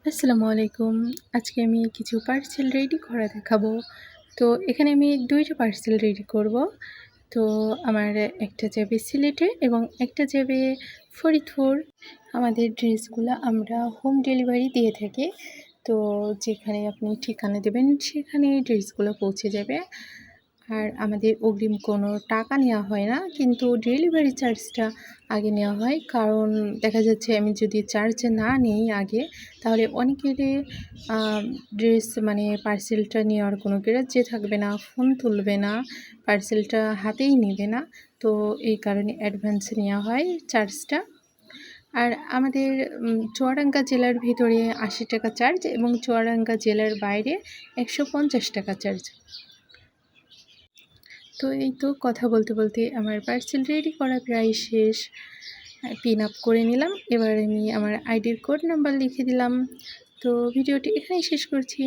আসসালামু আলাইকুম। আজকে আমি কিছু পার্সেল রেডি করা দেখাবো। তো এখানে আমি ২ টা পার্সেল রেডি করব। তো আমার একটা যাবে সিলেটে এবং একটা যাবে ফরিদপুর। আমাদের ড্রেসগুলা আমরা হোম ডেলিভারি দিয়ে থাকি। তো যেখানে আপনি ঠিকানা দেবেন সেখানে ড্রেসগুলো পৌঁছে যাবে। আর আমাদের অগ্রিম কোনো টাকা নেওয়া হয় না, কিন্তু ডেলিভারি চার্জটা আগে নেওয়া হয়। কারণ দেখা যাচ্ছে আমি যদি চার্জ না নেই আগে, তাহলে অনেকেরই ড্রেস মানে পার্সেলটা নেওয়ার কোনো গ্রাহ্য থাকবে না, ফোন তুলবে না, পার্সেলটা হাতেই নেবে না। তো এই কারণে অ্যাডভান্স নেওয়া হয় চার্জটা। আর আমাদের চুয়াডাঙ্গা জেলার ভিতরে ৮০ টাকা চার্জ এবং চুয়াডাঙ্গা জেলার বাইরে ১৫০ টাকা চার্জ। তো এই তো কথা বলতে বলতে আমার পার্সেল রেডি করা প্রায় শেষ। পিন আপ করে নিলাম। এবার আমি আমার আইডির কোড নাম্বার লিখে দিলাম। তো ভিডিওটি এখানেই শেষ করছি।